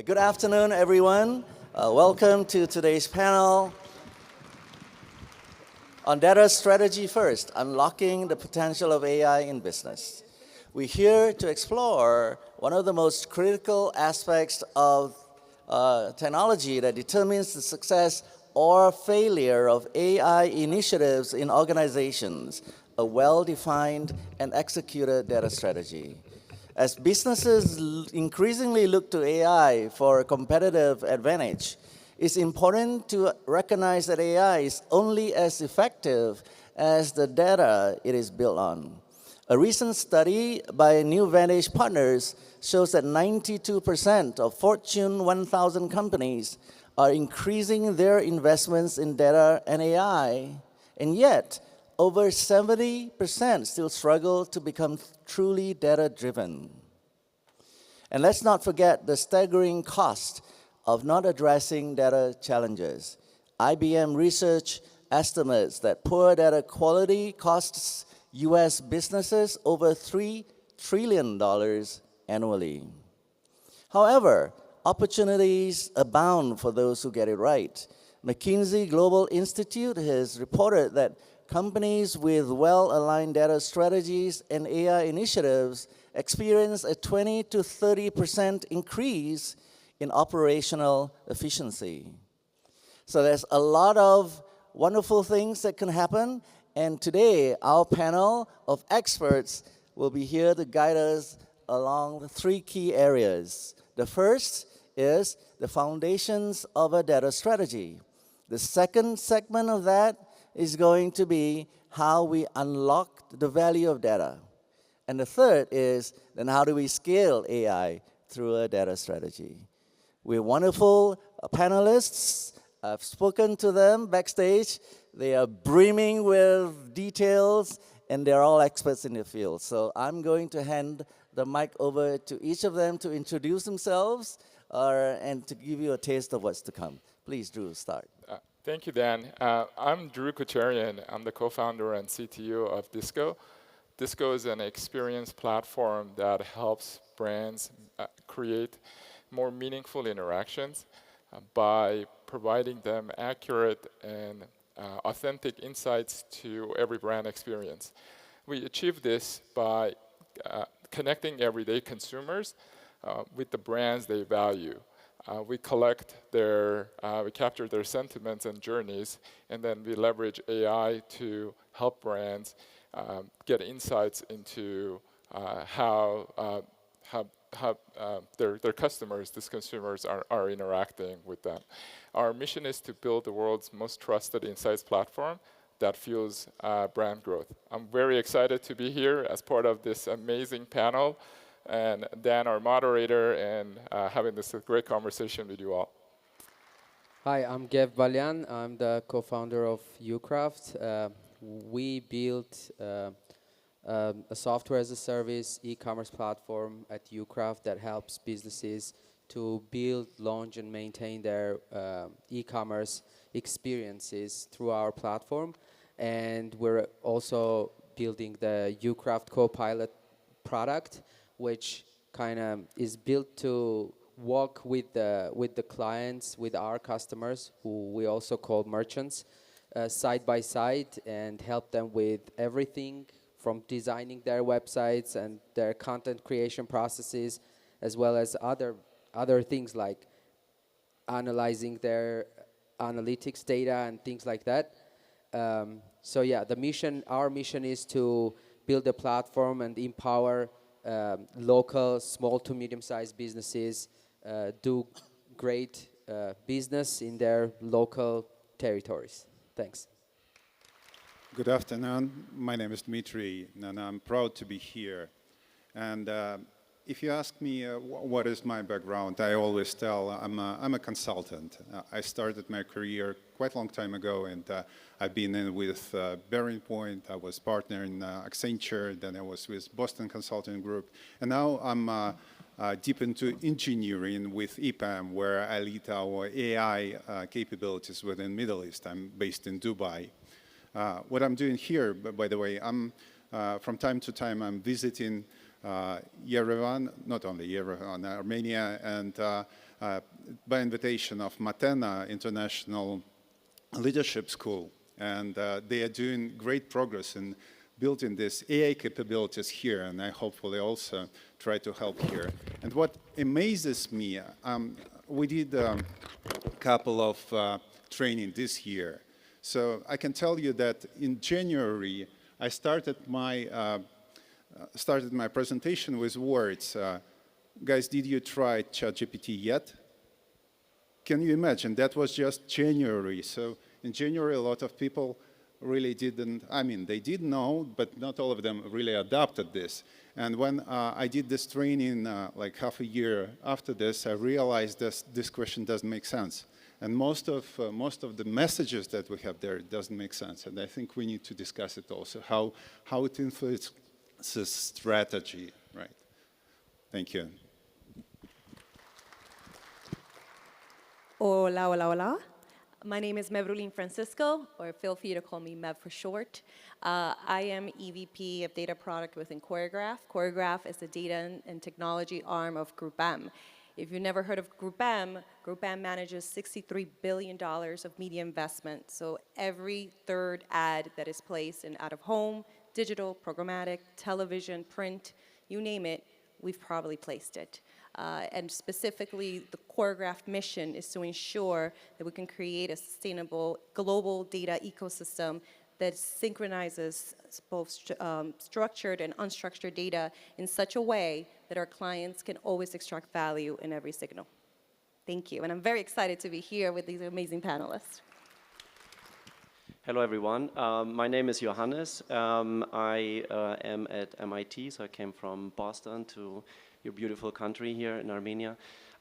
Good afternoon, everyone. Welcome to today's panel on Data Strategy First, Unlocking the Potential of AI in Business. We're here to explore one of the most critical aspects of technology that determines the success or failure of AI initiatives in organizations, a well-defined and executed data strategy. As businesses increasingly look to AI for a competitive advantage, it's important to recognize that AI is only as effective as the data it is built on. A recent study by New Vantage Partners shows that 92% of Fortune 1000 companies are increasing their investments in data and AI, and yet over 70% still struggle to become truly data-driven. And let's not forget the staggering cost of not addressing data challenges. IBM research estimates that poor data quality costs US businesses over $3 trillion annually. However, opportunities abound for those who get it right. McKinsey Global Institute has reported that companies with well-aligned data strategies and AI initiatives experience a 20 to 30% increase in operational efficiency. So there's a lot of wonderful things that can happen, and today our panel of experts will be here to guide us along the three key areas. The first is the foundations of a data strategy. The second segment of that is going to be how we unlock the value of data. And the third is then how do we scale AI through a data strategy. We're wonderful panelists. I've spoken to them backstage. They are brimming with details, and they're all experts in their field. So I'm going to hand the mic over to each of them to introduce themselves and to give you a taste of what's to come. Please, Drew, start. Thank you, Dan. I'm Drew Kucharian. I'm the co-founder and CTO of Disco. Disco is an experience platform that helps brands create more meaningful interactions by providing them accurate and authentic insights to every brand experience. We achieve this by connecting everyday consumers with the brands they value. We we capture their sentiments and journeys, and then we leverage AI to help brands get insights into how their customers, these consumers, are interacting with them. Our mission is to build the world's most trusted insights platform that fuels brand growth. I'm very excited to be here as part of this amazing panel, and Dan, our moderator, and having this great conversation with you all. Hi, I'm Gev Balyan. I'm the co-founder of Ucraft. We built a software as a service e-commerce platform at Ucraft that helps businesses to build, launch, and maintain their e-commerce experiences through our platform. And we're also building the Ucraft Copilot product, which kind of is built to work with the clients, with our customers, who we also call merchants, side by side, and help them with everything from designing their websites and their content creation processes, as well as other things like analyzing their analytics data and things like that. So yeah, our mission is to build a platform and empower local small to medium-sized businesses do great business in their local territories. Thanks. Good afternoon. My name is Dmitry, and I'm proud to be here. And if you ask me what is my background, I always tell I'm a consultant. I started my career quite a long time ago, and I've been in with Bearing Point. I was partner in Accenture, then I was with Boston Consulting Group, and now I'm deep into engineering with EPAM, where I lead our AI capabilities within Middle East. I'm based in Dubai. What I'm doing here, by the way, from time to time I'm visiting Yerevan, not only Yerevan, Armenia, and by invitation of Matena International Leadership School. And they are doing great progress in building these AI capabilities here, and I hopefully also try to help here. And what amazes me, we did a couple of training this year. So I can tell you that in January, I started my presentation with words, guys, did you try ChatGPT yet? Can you imagine? That was just January. So in January, a lot of people really didn't, I mean, they did know, but not all of them really adopted this. And when I did this training like half a year after this, I realized this question doesn't make sense. And most of the messages that we have there doesn't make sense. And I think we need to discuss it also, how it influences strategy, right? Thank you. Hola, hola, hola. My name is Mevrulin Francisco, or feel free to call me Mev for short. I am EVP of Data Product within Choreograph. Choreograph is the data and technology arm of Group M. If you've never heard of Group M manages $63 billion of media investment. So every third ad that is placed in out-of-home, digital, programmatic, television, print, you name it, we've probably placed it. And specifically, the Choreograph mission is to ensure that we can create a sustainable global data ecosystem that synchronizes both structured and unstructured data in such a way that our clients can always extract value in every signal. Thank you, and I'm very excited to be here with these amazing panelists. Hello, everyone. My name is Johannes. I am at MIT, so I came from Boston to your beautiful country here in Armenia.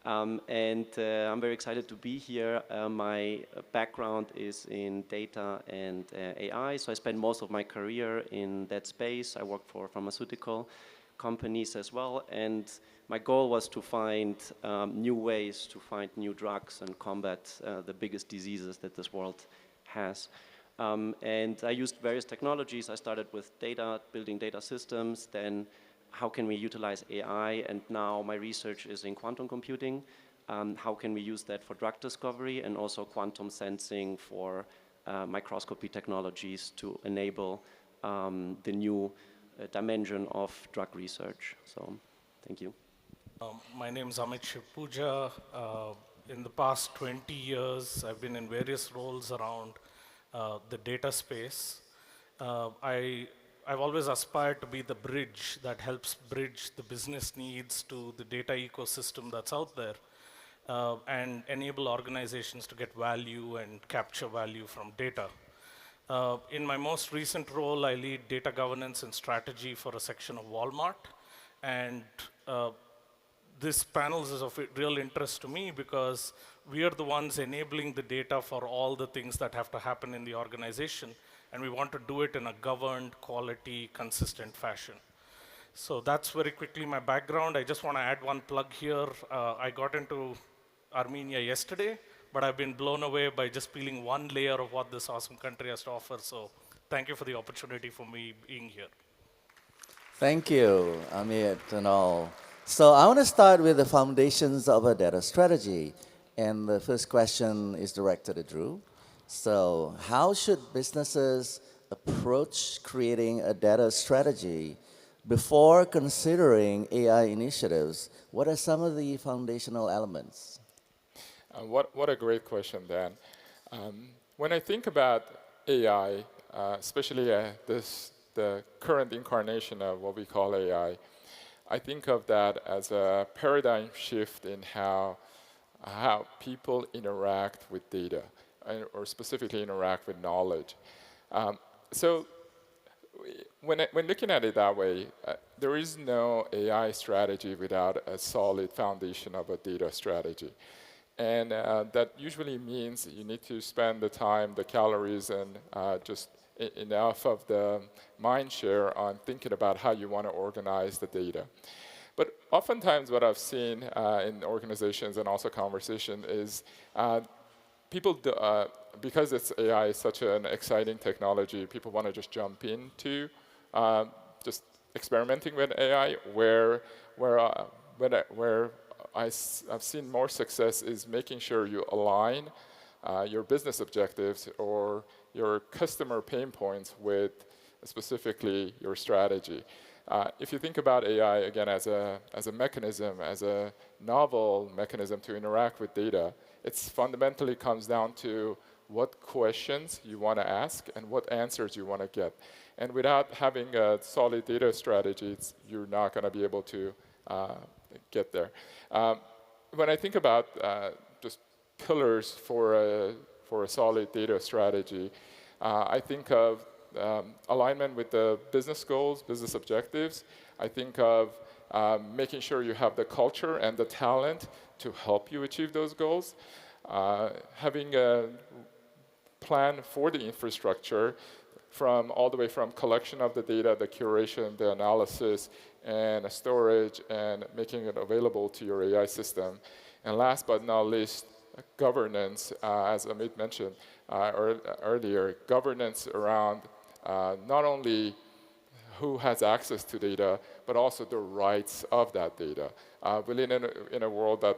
I'm very excited to be here. My background is in data and AI, so I spent most of my career in that space. I worked for pharmaceutical companies as well, and my goal was to find new ways to find new drugs and combat the biggest diseases that this world has. And I used various technologies. I started with data, building data systems, then how can we utilize AI, and now my research is in quantum computing. How can we use that for drug discovery, and also quantum sensing for microscopy technologies to enable the new dimension of drug research. So, thank you. My name is Amit Shivpooja. In the past 20 years, I've been in various roles around the data space. I've always aspired to be the bridge that helps bridge the business needs to the data ecosystem that's out there and enable organizations to get value and capture value from data. In my most recent role, I lead data governance and strategy for a section of Walmart. And this panel is of real interest to me because we are the ones enabling the data for all the things that have to happen in the organization. And we want to do it in a governed, quality, consistent fashion. So that's very quickly my background. I just want to add one plug here. I got into Armenia yesterday, but I've been blown away by just peeling one layer of what this awesome country has to offer. So thank you for the opportunity for me being here. Thank you, Amit and all. So I want to start with the foundations of a data strategy. And the first question is directed to Drew. So how should businesses approach creating a data strategy before considering AI initiatives? What are some of the foundational elements? What a great question, Dan. When I think about AI, especially the current incarnation of what we call AI, I think of that as a paradigm shift in how people interact with data, or specifically interact with knowledge. So when looking at it that way, there is no AI strategy without a solid foundation of a data strategy. And that usually means you need to spend the time, the calories, and just enough of the mind share on thinking about how you want to organize the data. But oftentimes what I've seen in organizations and also conversation is people, because AI is such an exciting technology, people want to just jump into just experimenting with AI, where I've seen more success is making sure you align your business objectives or your customer pain points with specifically your strategy. If you think about AI, again, as a mechanism, as a novel mechanism to interact with data, it fundamentally comes down to what questions you want to ask and what answers you want to get. And without having a solid data strategy, you're not going to be able to get there. When I think about just pillars for a solid data strategy, I think of alignment with the business goals, business objectives. I think of making sure you have the culture and the talent to help you achieve those goals. Having a plan for the infrastructure from all the way from collection of the data, the curation, the analysis, and storage, and making it available to your AI system. And last but not least, governance, as Amit mentioned earlier, governance around not only who has access to data, but also the rights of that data. We live in a world that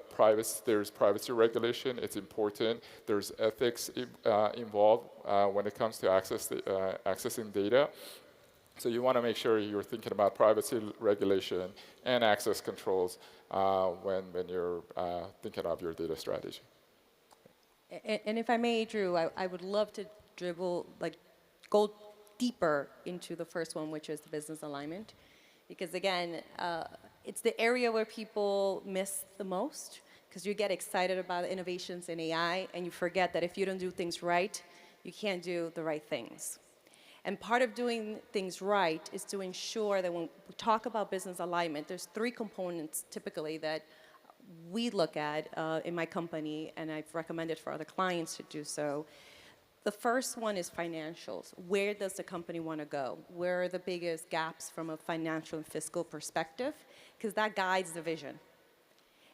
there's privacy regulation, it's important. There's ethics involved when it comes to accessing data. So you want to make sure you're thinking about privacy regulation and access controls when you're thinking of your data strategy. And if I may, Drew, I would love to go deeper into the first one, which is the business alignment. Because again, it's the area where people miss the most, because you get excited about innovations in AI, and you forget that if you don't do things right, you can't do the right things. And part of doing things right is to ensure that when we talk about business alignment, there's 3 components typically that we look at in my company, and I've recommended for other clients to do so. The first one is financials. Where does the company want to go? Where are the biggest gaps from a financial and fiscal perspective? Because that guides the vision.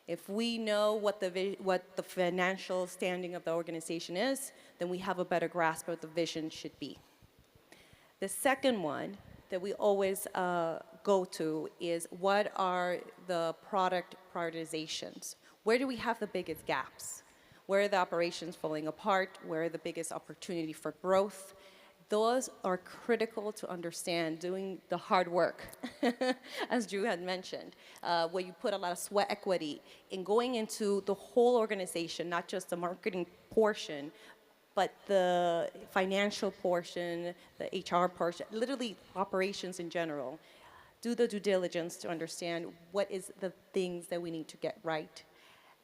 If we know what the financial standing of the organization is, then we have a better grasp of what the vision should be. The second one that we always go to is, what are the product prioritizations? Where do we have the biggest gaps? Where are the operations falling apart? Where are the biggest opportunity for growth? Those are critical to understand, doing the hard work, as Drew had mentioned, where you put a lot of sweat equity in going into the whole organization, not just the marketing portion, but the financial portion, the HR portion, literally operations in general. Do the due diligence to understand what is the things that we need to get right.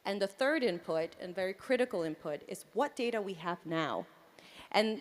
And the third input, and very critical input, is what data we have now. And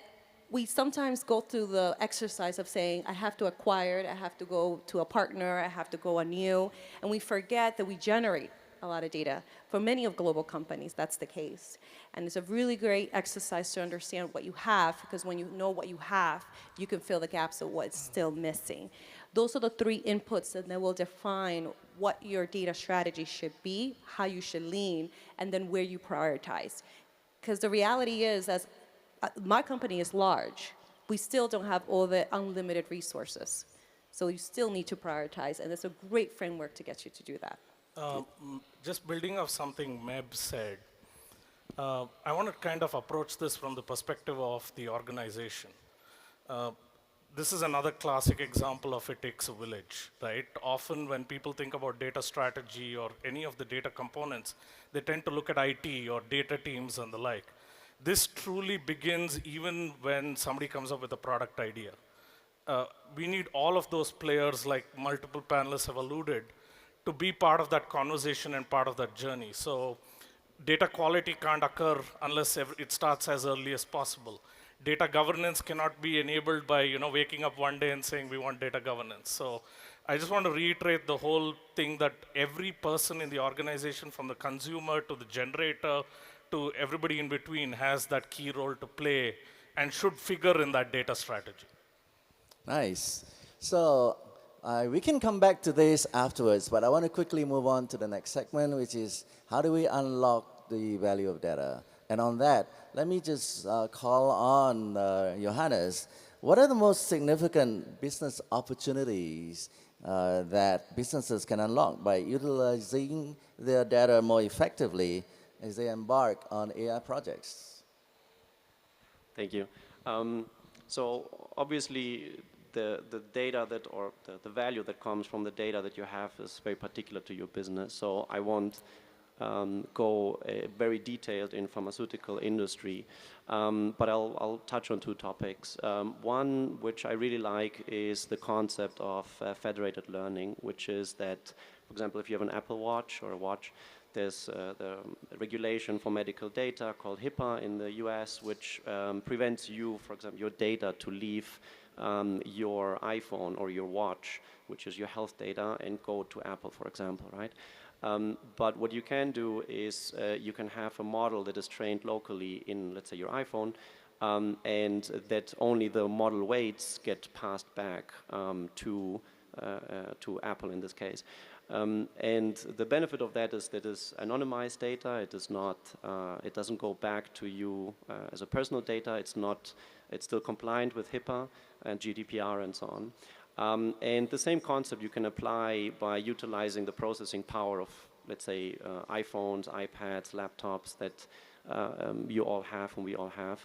we sometimes go through the exercise of saying, I have to acquire it, I have to go to a partner, I have to go on new, and we forget that we generate a lot of data. For many of global companies, that's the case. And it's a really great exercise to understand what you have, because when you know what you have, you can fill the gaps of what's still missing. Those are the 3 inputs that will define what your data strategy should be, how you should lean, and then where you prioritize. Because the reality is, as my company is large, we still don't have all the unlimited resources. So you still need to prioritize, and it's a great framework to get you to do that. Just building off something Meb said, I want to kind of approach this from the perspective of the organization. This is another classic example of it takes a village, right? Often when people think about data strategy or any of the data components, they tend to look at IT or data teams and the like. This truly begins even when somebody comes up with a product idea. We need all of those players, like multiple panelists have alluded, to be part of that conversation and part of that journey. So data quality can't occur unless it starts as early as possible. Data governance cannot be enabled by waking up one day and saying we want data governance. So I just want to reiterate the whole thing that every person in the organization, from the consumer to the generator to everybody in between, has that key role to play and should figure in that data strategy. Nice. So we can come back to this afterwards, but I want to quickly move on to the next segment, which is how do we unlock the value of data? And on that, let me just call on Johannes. What are the most significant business opportunities that businesses can unlock by utilizing their data more effectively as they embark on AI projects? Thank you. So obviously, the data that, or the value that comes from the data that you have is very particular to your business. So I won't go very detailed in pharmaceutical industry, but I'll touch on two topics. One, which I really like, is the concept of federated learning, which is that, for example, if you have an Apple Watch or a watch, there's the regulation for medical data called HIPAA in the US, which prevents you, for example, your data to leave your iPhone or your watch, which is your health data, and go to Apple, for example, right? But what you can do is you can have a model that is trained locally in, let's say, your iPhone, and that only the model weights get passed back to Apple in this case. And the benefit of that is that it's anonymized data. It is not. It doesn't go back to you as a personal data. It's not. It's still compliant with HIPAA and GDPR and so on. And the same concept you can apply by utilizing the processing power of, let's say, iPhones, iPads, laptops that you all have and we all have,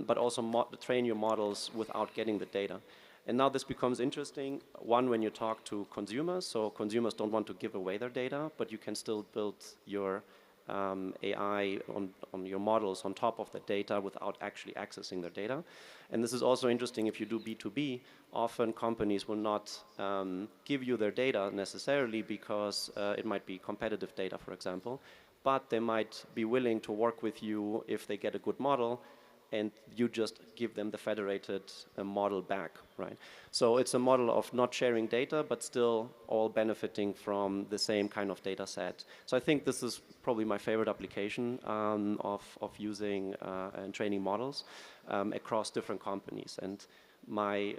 but also train your models without getting the data. And now this becomes interesting, one, when you talk to consumers. So consumers don't want to give away their data, but you can still build your AI on your models on top of the data without actually accessing their data. And this is also interesting if you do B2B. Often companies will not give you their data necessarily because it might be competitive data, for example, but they might be willing to work with you if they get a good model, and you just give them the federated model back, right? So it's a model of not sharing data, but still all benefiting from the same kind of data set. So I think this is probably my favorite application of using and training models across different companies. And my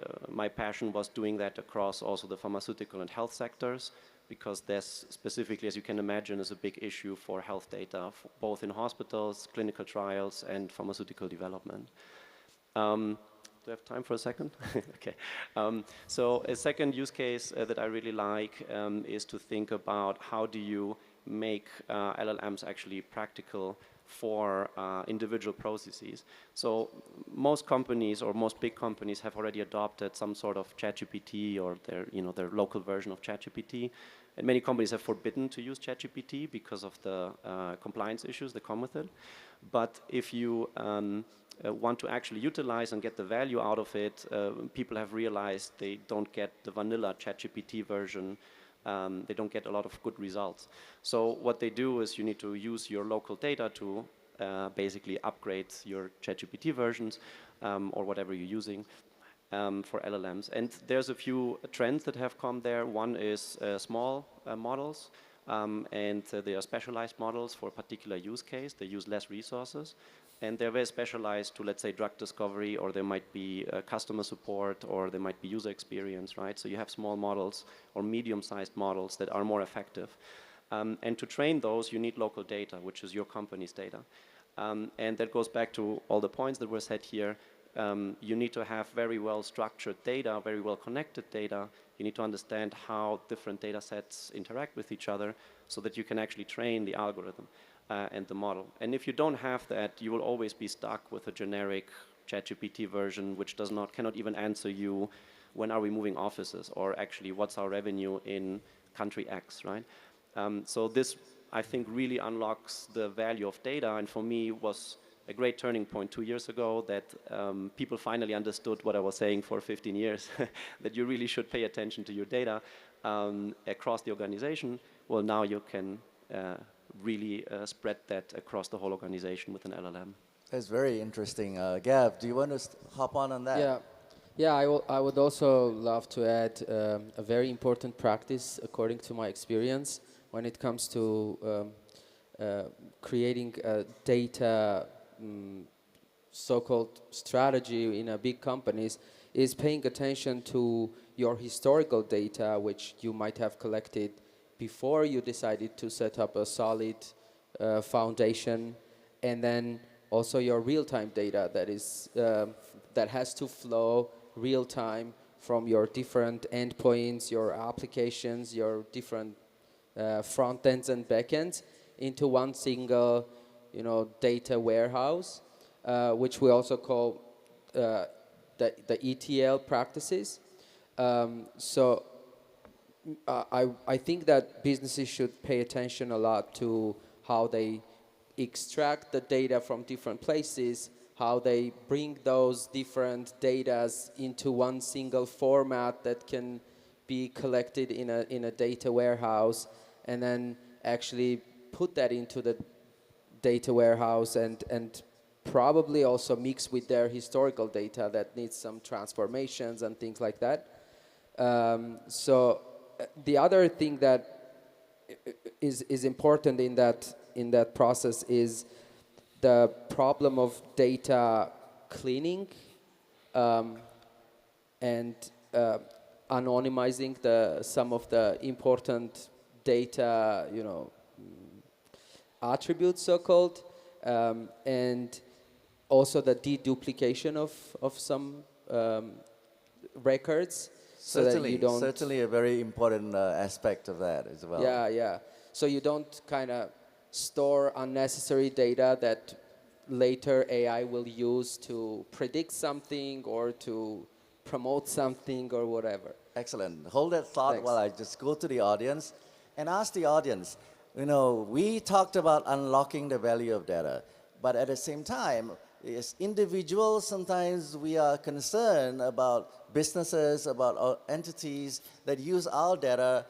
passion was doing that across also the pharmaceutical and health sectors, because this specifically, as you can imagine, is a big issue for health data, both in hospitals, clinical trials, and pharmaceutical development. Do I have time for a second? Okay. So a second use case that I really like is to think about how do you make LLMs actually practical for individual processes. So most companies or most big companies have already adopted some sort of ChatGPT or their local version of ChatGPT. And many companies have forbidden to use ChatGPT because of the compliance issues that come with it. But if you want to actually utilize and get the value out of it, people have realized they don't get the vanilla ChatGPT version. They don't get a lot of good results. So what they do is you need to use your local data to basically upgrade your ChatGPT versions or whatever you're using for LLMs. And there's a few trends that have come there. One is small models, and they are specialized models for a particular use case. They use less resources. And they're very specialized to, let's say, drug discovery, or there might be customer support, or there might be user experience, right? So you have small models or medium-sized models that are more effective. And to train those, you need local data, which is your company's data. And that goes back to all the points that were said here. You need to have very well-structured data, very well-connected data. You need to understand how different data sets interact with each other so that you can actually train the algorithm. And the model. And if you don't have that, you will always be stuck with a generic ChatGPT version, which cannot even answer you, when are we moving offices, or actually what's our revenue in country X, right? So this, I think, really unlocks the value of data, and for me was a great turning point 2 years ago that people finally understood what I was saying for 15 years, that you really should pay attention to your data across the organization. Well, now you can really spread that across the whole organization with an LLM. That's very interesting. Gav, do you want to hop on that? Yeah. I would also love to add a very important practice, according to my experience, when it comes to creating a data so-called strategy in big companies, is paying attention to your historical data, which you might have collected before you decided to set up a solid foundation, and then also your real-time data that has to flow real-time from your different endpoints, your applications, your different front ends and back ends into one single, data warehouse, which we also call the ETL practices. So I think that businesses should pay attention a lot to how they extract the data from different places, how they bring those different data into one single format that can be collected in a data warehouse, and then actually put that into the data warehouse and probably also mix with their historical data that needs some transformations and things like that. So the other thing that is important in that process is the problem of data cleaning and anonymizing some of the important data, attributes, so-called, and also the deduplication of some records. So that you don't, certainly a very important aspect of that as well. Yeah. So you don't kind of store unnecessary data that later AI will use to predict something or to promote something or whatever. Excellent. Hold that thought. Thanks. While I just go to the audience and ask the audience, we talked about unlocking the value of data, but at the same time, as individuals, sometimes we are concerned about businesses, about entities that use our data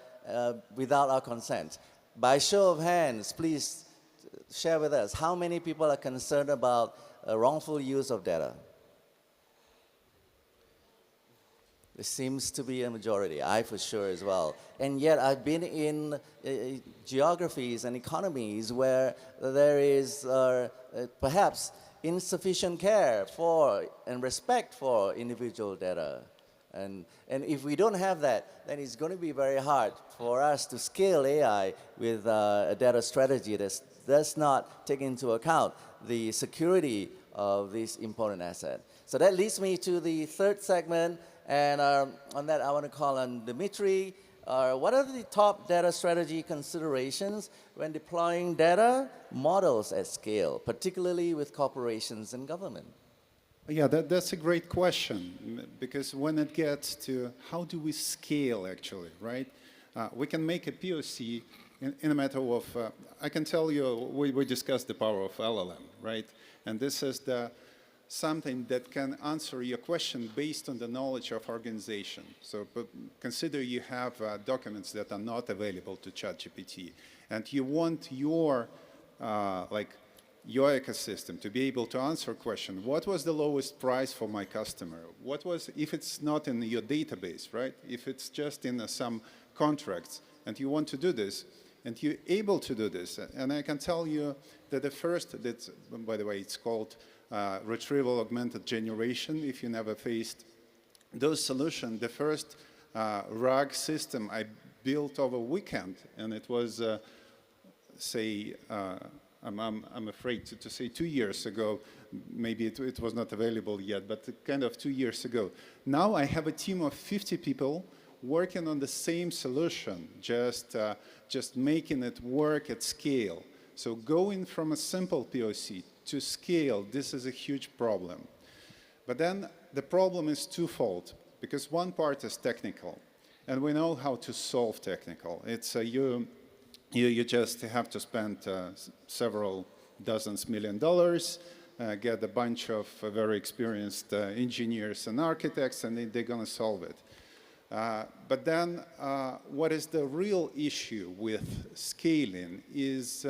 without our consent. By show of hands, please share with us how many people are concerned about wrongful use of data. It seems to be a majority, I for sure as well. And yet I've been in geographies and economies where there is perhaps insufficient care for and respect for individual data. And if we don't have that, then it's going to be very hard for us to scale AI with a data strategy that does not take into account the security of this important asset. So that leads me to the third segment. And on that, I want to call on Dimitri. What are the top data strategy considerations when deploying data models at scale, particularly with corporations and government? Yeah, that's a great question, because when it gets to how do we scale, actually, right? We can make a POC in a matter of, I can tell you, we discussed the power of LLM, right? And this is something that can answer your question based on the knowledge of organization. So consider you have documents that are not available to ChatGPT, and you want your ecosystem to be able to answer a question: what was the lowest price for my customer? What was, if it's not in your database, right? If it's just in some contracts, and you want to do this, and you're able to do this, and I can tell you that the first, by the way, it's called retrieval augmented generation. If you never faced those solutions, the first RAG system I built over a weekend, and it was, I'm afraid to say 2 years ago. Maybe it was not available yet, but kind of 2 years ago. Now I have a team of 50 people working on the same solution, just making it work at scale. So going from a simple POC to scale, this is a huge problem. But then the problem is twofold, because one part is technical, and we know how to solve technical. It's you just have to spend several dozens $1 million, get a bunch of very experienced engineers and architects, and they're going to solve it. But then what is the real issue with scaling is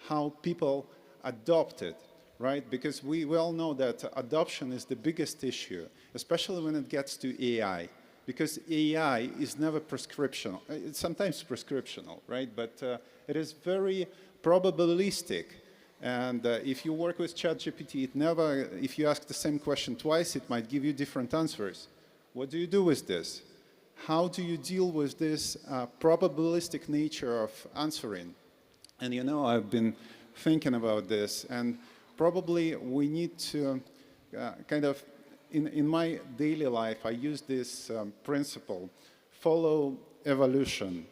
how people adopt it, right? Because we all know that adoption is the biggest issue, especially when it gets to AI. Because AI is never prescriptional. It's sometimes prescriptional, right? But it is very probabilistic. And if you work with ChatGPT, if you ask the same question twice, it might give you different answers. What do you do with this? How do you deal with this probabilistic nature of answering? And I've been thinking about this, and probably we need to kind of in my daily life, I use this principle, follow evolution.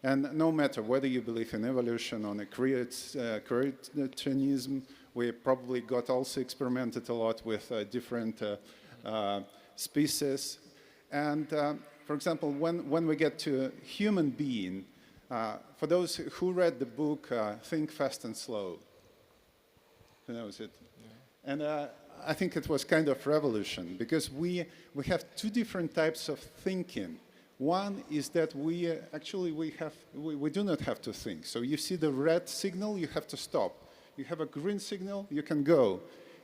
And no matter whether you believe in evolution or in creationism, we probably got also experimented a lot with different species. And for example, when we get to human being, for those who read the book Think Fast and Slow, who knows it? Yeah. And I think it was kind of revolution, because we have two different types of thinking. One is that we do not have to think. So you see the red signal, you have to stop. You have a green signal, you can go.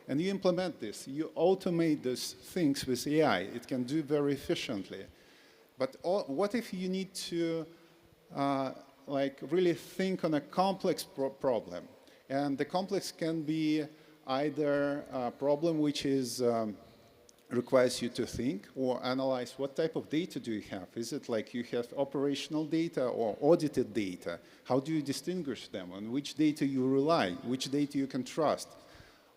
And you implement this. You automate these things with AI. It can do very efficiently. But what if you need to really think on a complex problem? And the complex can be either a problem which is requires you to think or analyze what type of data do you have. Is it like you have operational data or audited data? How do you distinguish them? On which data you rely? Which data you can trust?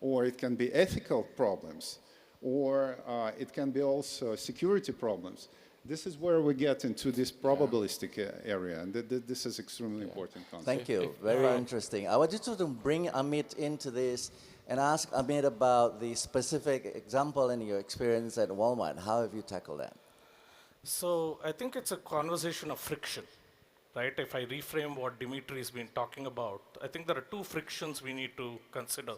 Or it can be ethical problems, or it can be also security problems. This is where we get into this probabilistic area, and this is extremely important concept. Thank you. Very interesting. I wanted to bring Amit into this and ask Amit about the specific example in your experience at Walmart. How have you tackled that? So I think it's a conversation of friction, right? If I reframe what Dimitri has been talking about, I think there are two frictions we need to consider.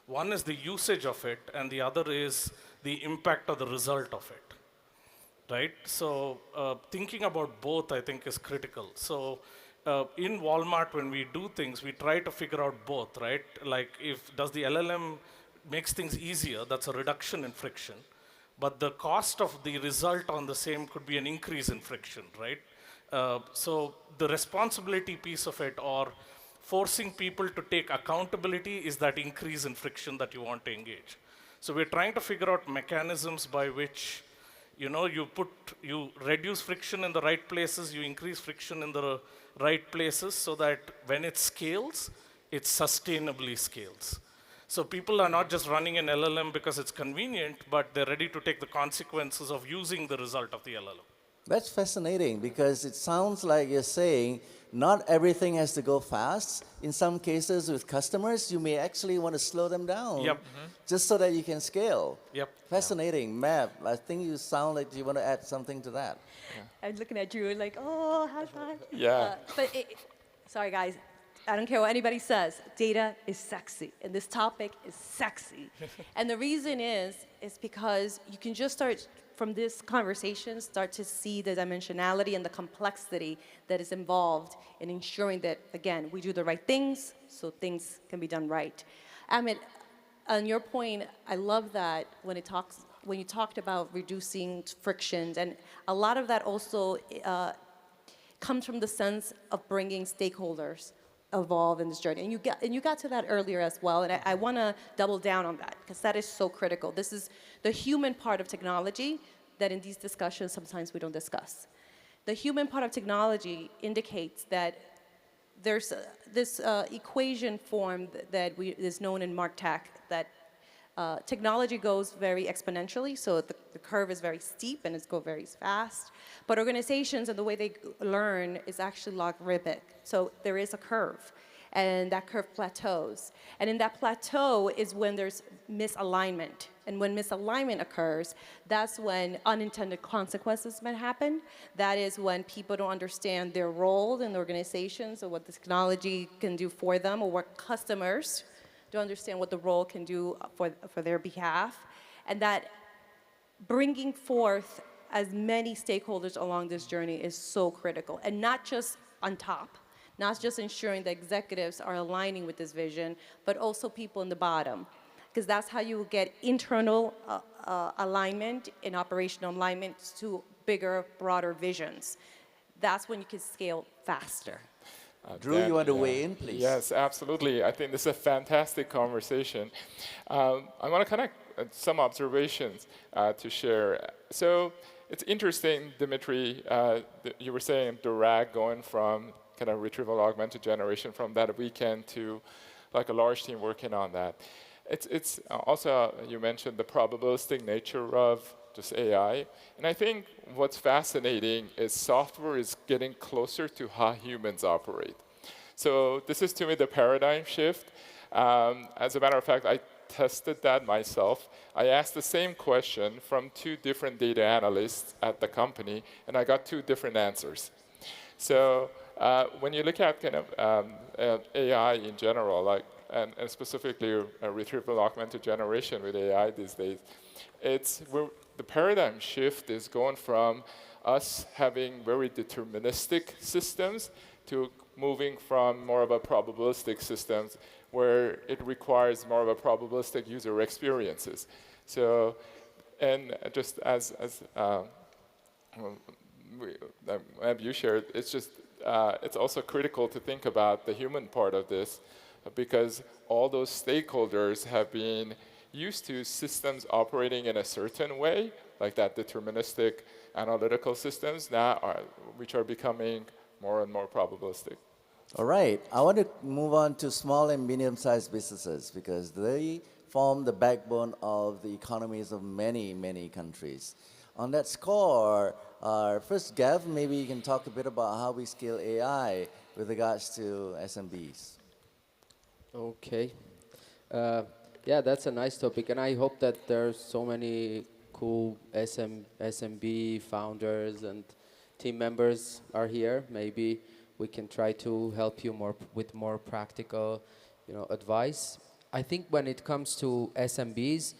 One is the usage of it, and the other is the impact of the result of it, right? So thinking about both, I think, is critical. So in Walmart, when we do things, we try to figure out both, right? Like, does the LLM makes things easier? That's a reduction in friction. But the cost of the result on the same could be an increase in friction, right? So the responsibility piece of it, or forcing people to take accountability, is that increase in friction that you want to engage. So we're trying to figure out mechanisms by which, you reduce friction in the right places, you increase friction in the right places, so that when it scales, it sustainably scales. So people are not just running an LLM because it's convenient, but they're ready to take the consequences of using the result of the LLM. That's fascinating, because it sounds like you're saying not everything has to go fast. In some cases with customers, you may actually want to slow them down just so that you can scale. Yep. Fascinating. Mab, I think you sound like you want to add something to that. I'm looking at Drew like, oh, high five. Yeah. Sorry, guys. I don't care what anybody says. Data is sexy, and this topic is sexy. And the reason is because you can just start from this conversation, start to see the dimensionality and the complexity that is involved in ensuring that, again, we do the right things so things can be done right. Amit, on your point, I love that when you talked about reducing frictions, and a lot of that also comes from the sense of bringing stakeholders involved in this journey. And you got to that earlier as well, and I want to double down on that, because that is so critical. This is the human part of technology that in these discussions sometimes we don't discuss. The human part of technology indicates that there's this equation form that is known in MarTech, that technology goes very exponentially, so the curve is very steep and it's go very fast. But organizations and the way they learn is actually logarithmic. So there is a curve, and that curve plateaus. And in that plateau is when there's misalignment. And when misalignment occurs, that's when unintended consequences might happen. That is when people don't understand their role in the organizations, or what the technology can do for them, or what customers don't understand what the role can do for their behalf. And that bringing forth as many stakeholders along this journey is so critical. And not just on top, not just ensuring the executives are aligning with this vision, but also people in the bottom. Because that's how you get internal alignment and operational alignment to bigger, broader visions. That's when you can scale faster. Drew, you want to weigh in, please? Yes, absolutely. I think this is a fantastic conversation. I want to connect some observations to share. So it's interesting, Dimitri, you were saying direct, going from kind of retrieval augmented generation from that weekend to like a large team working on that. It's also, you mentioned the probabilistic nature of just AI. And I think what's fascinating is software is getting closer to how humans operate. So this is, to me, the paradigm shift. As a matter of fact, I tested that myself. I asked the same question from 2 different data analysts at the company, and I got 2 different answers. So when you look at kind of AI in general, like, and specifically retrieval augmented generation with AI these days, the paradigm shift is going from us having very deterministic systems to moving from more of a probabilistic systems where it requires more of a probabilistic user experiences. So, and just as you shared, it's also critical to think about the human part of this, because all those stakeholders have been used to systems operating in a certain way, like that deterministic analytical systems now, which are becoming more and more probabilistic. All right, I want to move on to small and medium-sized businesses because they form the backbone of the economies of many, many countries. On that score, first, Gav, maybe you can talk a bit about how we scale AI with regards to SMBs. Okay. Yeah, that's a nice topic, and I hope that there's so many cool SMB founders and team members are here. Maybe we can try to help you with more practical, advice. I think when it comes to SMBs,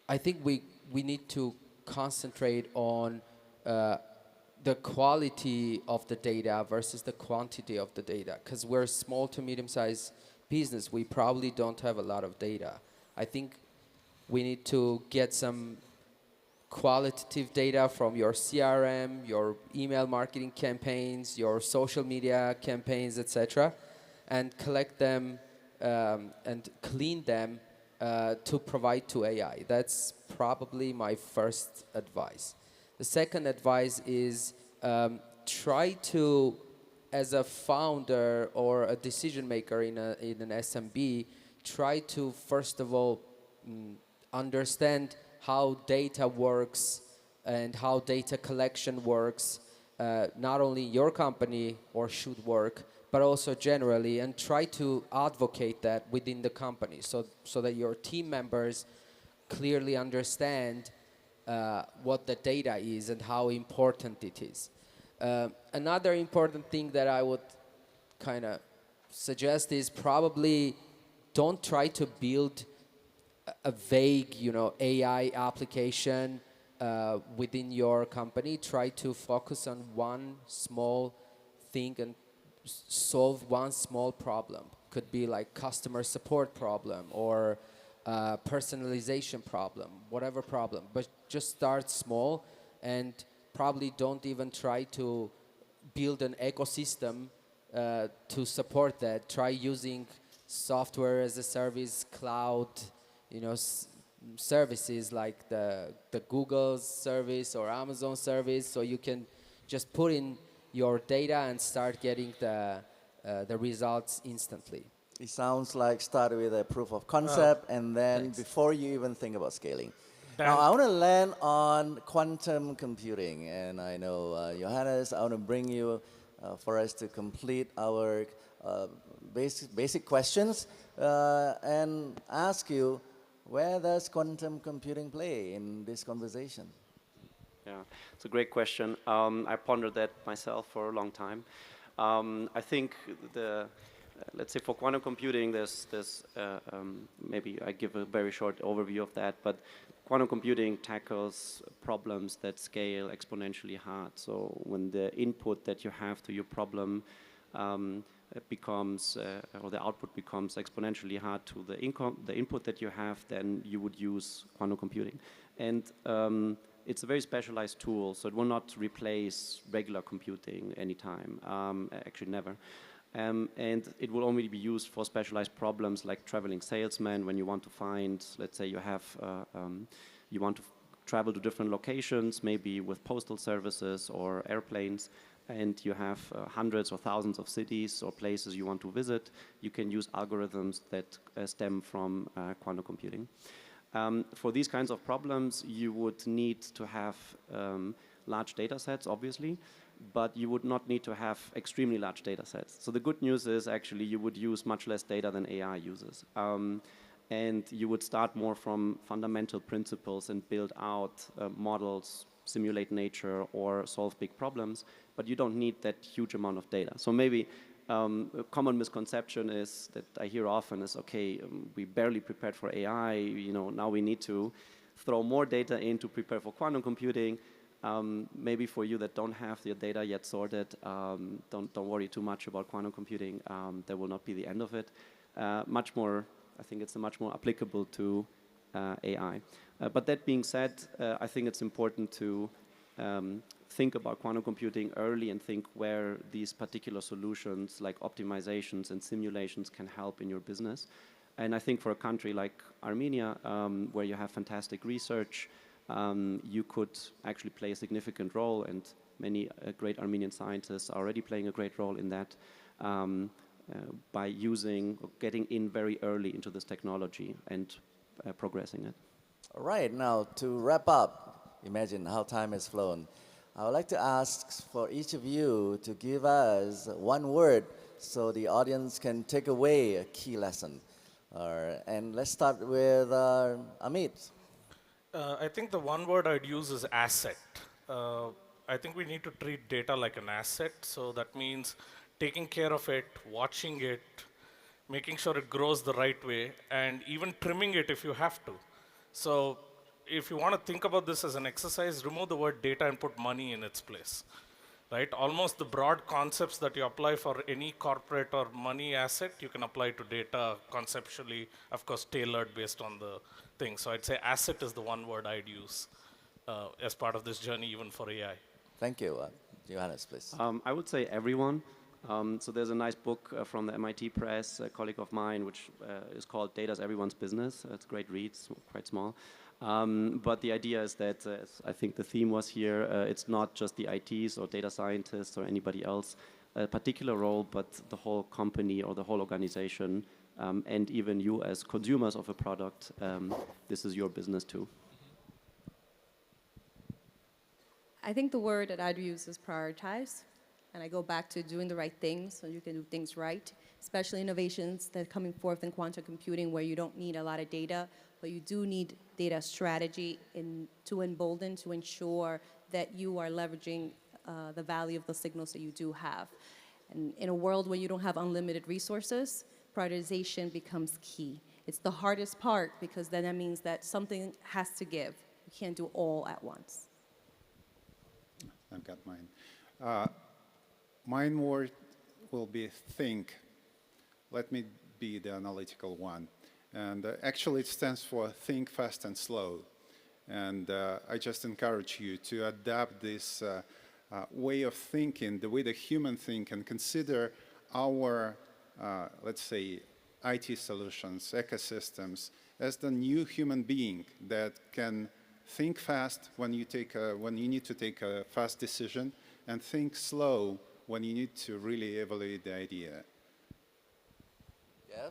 I think we need to concentrate on the quality of the data versus the quantity of the data. Because we're a small to medium-sized business, we probably don't have a lot of data. I think we need to get some qualitative data from your CRM, your email marketing campaigns, your social media campaigns, etc., and collect them and clean them to provide to AI. That's probably my first advice. The second advice is try to, as a founder or a decision maker in an SMB, try to first of all understand how data works and how data collection works, not only your company or should work, but also generally, and try to advocate that within the company so that your team members clearly understand what the data is and how important it is. Another important thing that I would kind of suggest is probably don't try to build a vague, AI application within your company. Try to focus on one small thing and solve one small problem. Could be like customer support problem or personalization problem, whatever problem. But just start small and probably don't even try to build an ecosystem to support that. Try using software as a service, cloud, services like the Google service or Amazon service, so you can just put in your data and start getting the results instantly. It sounds like start with a proof of concept and then thanks. Before you even think about scaling. Dan- Now, I want to land on quantum computing, and I know, Johannes, I want to bring you for us to complete our basic questions and ask you, where does quantum computing play in this conversation? Yeah, it's a great question. I pondered that myself for a long time. I think let's say for quantum computing, there's maybe I give a very short overview of that, but quantum computing tackles problems that scale exponentially hard. So when the input that you have to your problem becomes, or the output becomes exponentially hard to the input that you have, then you would use quantum computing. And it's a very specialized tool, so it will not replace regular computing anytime, actually never. And it will only be used for specialized problems like traveling salesmen when you want to find, let's say you want to travel to different locations, maybe with postal services or airplanes, and you have hundreds or thousands of cities or places you want to visit, you can use algorithms that stem from quantum computing. For these kinds of problems, you would need to have large data sets, obviously, but you would not need to have extremely large data sets. So the good news is actually you would use much less data than AI uses. And you would start more from fundamental principles and build out models, simulate nature, or solve big problems, but you don't need that huge amount of data. So maybe a common misconception is that I hear often is, okay, we barely prepared for AI, now we need to throw more data in to prepare for quantum computing. Maybe for you that don't have your data yet sorted, don't worry too much about quantum computing. That will not be the end of it. I think it's much more applicable to AI. But that being said, I think it's important to think about quantum computing early and think where these particular solutions like optimizations and simulations can help in your business. And I think for a country like Armenia, where you have fantastic research, you could actually play a significant role, and many great Armenian scientists are already playing a great role in that by getting in very early into this technology and progressing it. All right, now to wrap up, imagine how time has flown. I would like to ask for each of you to give us one word so the audience can take away a key lesson. And let's start with Amit. I think the one word I'd use is asset. I think we need to treat data like an asset. So that means taking care of it, watching it, making sure it grows the right way, and even trimming it if you have to. So if you want to think about this as an exercise, remove the word data and put money in its place. Right? Almost the broad concepts that you apply for any corporate or money asset, you can apply to data conceptually, of course, tailored based on the thing. So I'd say asset is the one word I'd use as part of this journey, even for AI. Thank you. Johannes, please. I would say everyone. So there's a nice book from the MIT Press, a colleague of mine, which is called Data's Everyone's Business. It's a great read, it's quite small. But the idea is that, I think the theme was here, it's not just the ITs or data scientists or anybody else, a particular role, but the whole company or the whole organization, and even you as consumers of a product, this is your business too. I think the word that I'd use is prioritize. And I go back to doing the right things so you can do things right, especially innovations that are coming forth in quantum computing where you don't need a lot of data, but you do need data strategy to embolden, to ensure that you are leveraging the value of the signals that you do have. And in a world where you don't have unlimited resources, prioritization becomes key. It's the hardest part because then that means that something has to give. You can't do all at once. I've got mine. Mine word will be think. Let me be the analytical one. And actually it stands for think fast and slow. And I just encourage you to adapt this way of thinking, the way the human think, and consider our, let's say, IT solutions, ecosystems, as the new human being that can think fast when you need to take a fast decision, and think slow when you need to really evaluate the idea. Yeah.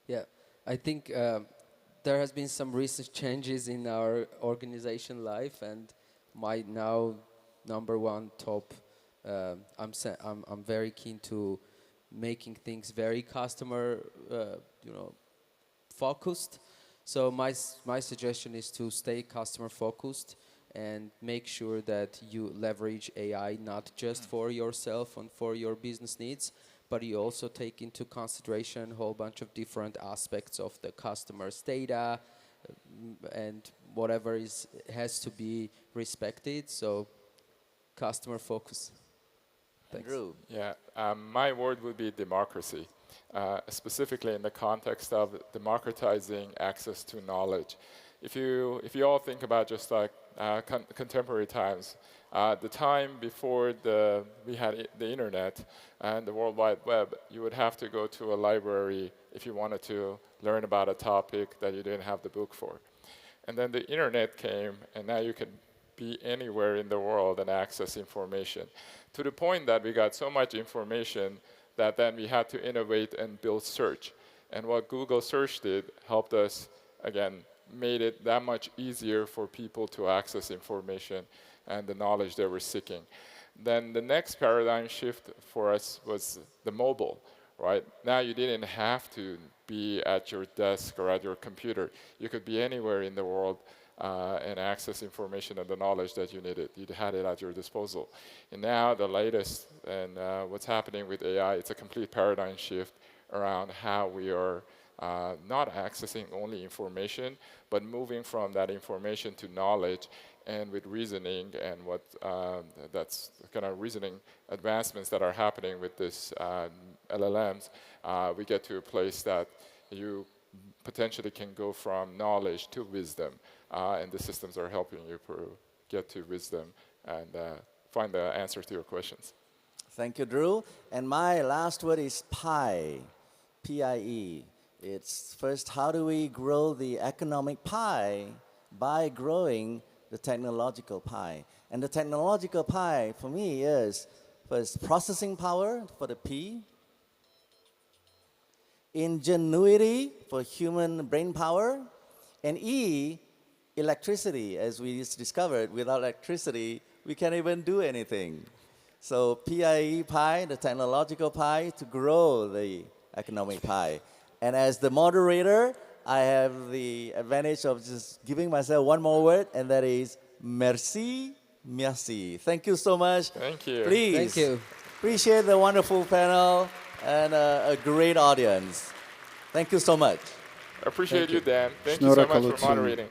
Yeah, I think there has been some recent changes in our organization life, and my now #1 top. I'm very keen to making things very customer, focused. So my suggestion is to stay customer focused and make sure that you leverage AI not just for yourself and for your business needs, but you also take into consideration a whole bunch of different aspects of the customer's data and whatever has to be respected. So customer focus. Thanks. Andrew. Yeah, my word would be democracy, specifically in the context of democratizing access to knowledge. If you all think about just like contemporary times, the time before we had the internet and the World Wide Web, you would have to go to a library if you wanted to learn about a topic that you didn't have the book for. And then the internet came, and now you can be anywhere in the world and access information. To the point that we got so much information that then we had to innovate and build search. And what Google search did helped us, again, made it that much easier for people to access information and the knowledge they were seeking. Then the next paradigm shift for us was the mobile, right? Now you didn't have to be at your desk or at your computer. You could be anywhere in the world and access information and the knowledge that you needed. You had it at your disposal. And now the latest and what's happening with AI, it's a complete paradigm shift around how we are not accessing only information, but moving from that information to knowledge, and with reasoning and what that's kind of reasoning advancements that are happening with this LLMs, we get to a place that you potentially can go from knowledge to wisdom, and the systems are helping you get to wisdom and find the answer to your questions. Thank you, Drew. And my last word is PIE, P-I-E. It's first, how do we grow the economic pie by growing the technological pie? And the technological pie, for me, is first processing power for the P, ingenuity for human brain power, and E, electricity. As we just discovered, without electricity, we can't even do anything. So PIE pie, the technological pie, to grow the economic pie. And as the moderator, I have the advantage of just giving myself one more word, and that is merci, merci. Thank you so much. Thank you. Please. Thank you. Appreciate the wonderful panel and a great audience. Thank you so much. Appreciate Thank you. you, Dan. Thank you so much for Snorre moderating.